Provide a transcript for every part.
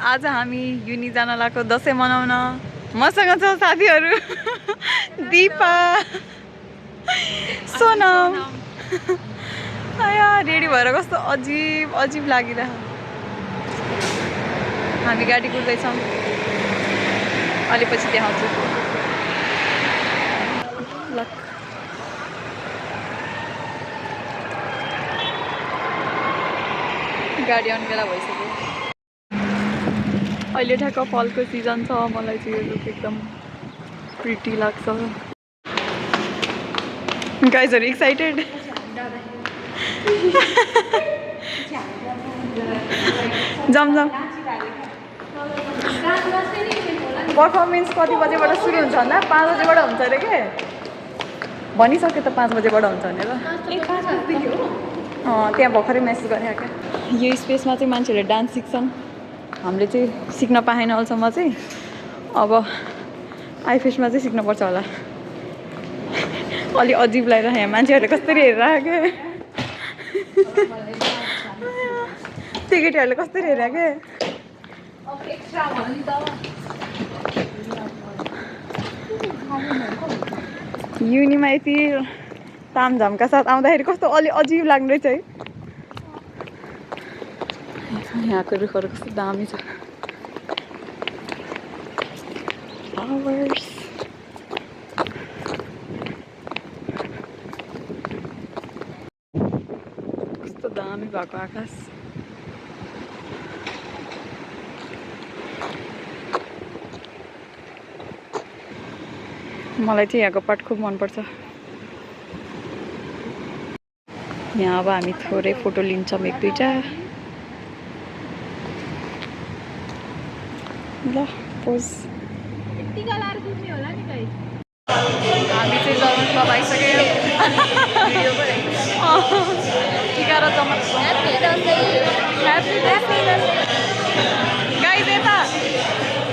आज हामी युनि जान लागेको दसैँ मनाउन। मसँग छ साथीहरू दिपा सोनम। रेडी भएर कस्तो अजीब अजीब लागिरह। हामी गाडी कुद्दैछौँ, अलि पछि देखाउँछु। गाडी आउने बेला भइसक्यो। अहिले ठ्याक्क फलको सिजन छ। मलाई चाहिँ यो लुक एकदम प्रिटी लाग्छ। Guys are excited. जमजम पर्फर्मेन्स कति बजेबाट सुरु हुन्छ भन्दा 5 बजेबाट हुन्छ अरे के भनिसक्यो त 5 बजेबाट हुन्छ भनेर। त्यहाँ भर्खरै मेसेज गरेँ क्या। यो स्पेसमा चाहिँ मान्छेहरूले डान्स सिक्छन्। हामीले चाहिँ सिक्न पाएन अहिलेसम्म चाहिँ। अब आइफेसमा चाहिँ सिक्नुपर्छ होला। अलि अजिब लागेर यहाँ मान्छेहरूले कसरी हेरिरहेको के। त्यो केटीहरूले कसरी हेरेको के। युनिमा यति तामझामका साथ आउँदाखेरि कस्तो अलि अजिब लाग्ने रहेछ है। यहाँको रुखहरू कस्तो दामी छ। फ्लावर्स कस्तो दामी भएको आकाश। मलाई चाहिँ यहाँको पार्ट खुब मनपर्छ। यहाँ अब हामी थोरै फोटो लिन्छौँ एक दुईवटा। ल पोज। हामी चाहिँ जर्मन क्लब आइसक्यो। टिका र जमन गाइज यता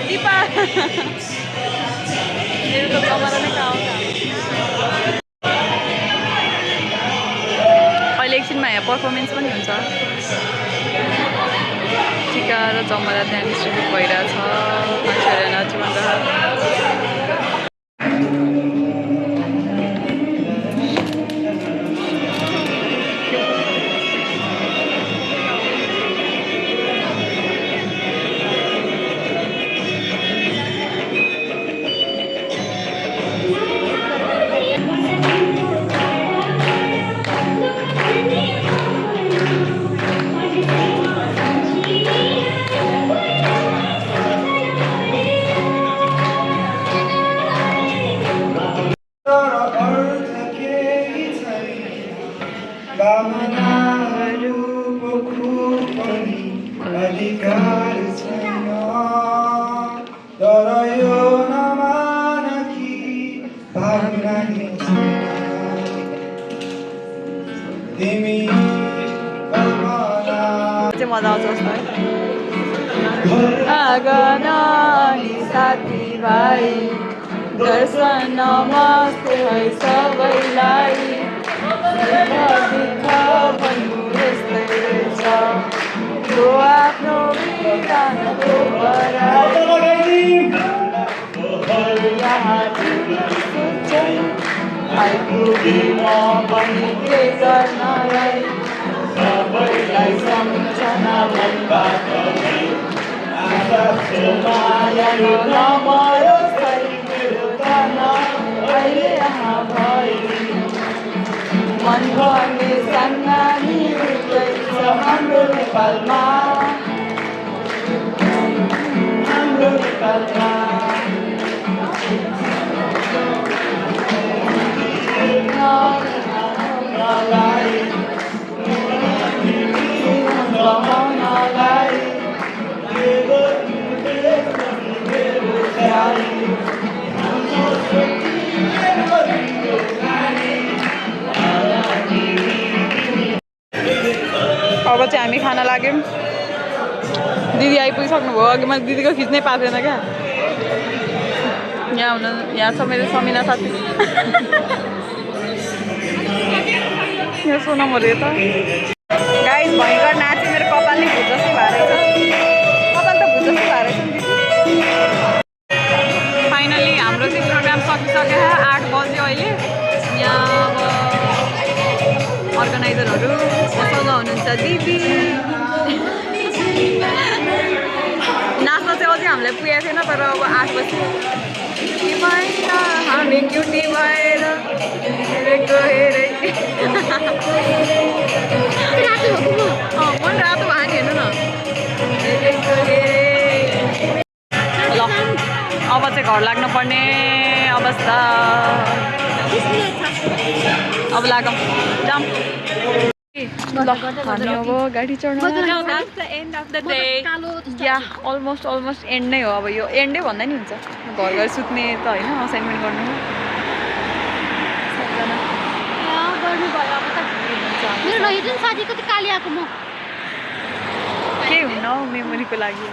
दिपा मेरो त जमरा नै कहाँ आउँछ। अहिले एकछिनमा यहाँ पर्फर्मेन्स पनि हुन्छ। टिका र जमरा त्यहाँ डिस्ट्रिब्युट भइरहेछ। मान्छेहरू नाचिरहन्छ। मजा आउँछ जस्तो है। आगन साथीभाइ दर्शन नमस्ते है सबैलाई। दुःख भन्नु यस्तै रहेछ जो आफ्नो बिरानको आइपुगे म पनि के गर्न सबैलाई सम्झना मनबाट मायालु नमरोस् मेरो तन अहिले यहाँ भए मन भन्ने सन्नानी उठ्दैछ हाम्रो नेपालमा। हाम्रो नेपालमा अब चाहिँ हामी खाना लाग्यौँ। दिदी आइपुगिसक्नुभयो। अघि मैले दिदीको खिच्नै पाएको थिएन क्या। यहाँ छ मेरो समिना साथी। यहाँ सोनमहरू यता। गाइस भयङ्कर नाचे मेरो कपाल नै भुत जस्तै भएर छ। कपाल त भुत जस्तै साथीहरू मसँग हुनुहुन्छ दिदी नाच्न चाहिँ अझै हामीलाई पुगेको थिएन तर अब 8 बजी हामी क्युटी भएर हेरेको हेरे मन रातो भयो नि हेर्नु न हेरेको हेरे ल अब चाहिँ घर लाग्नु पर्ने अवस्था अब लागौँ जाम ल हामी अब गाडी चढ्न या अलमोस्ट एन्ड नै हो अब यो एन्डै भन्दा नि हुन्छ घर गएर सुत्ने त होइन असाइनमेन्ट गर्नु केही हुन्न मेमोरीको लागि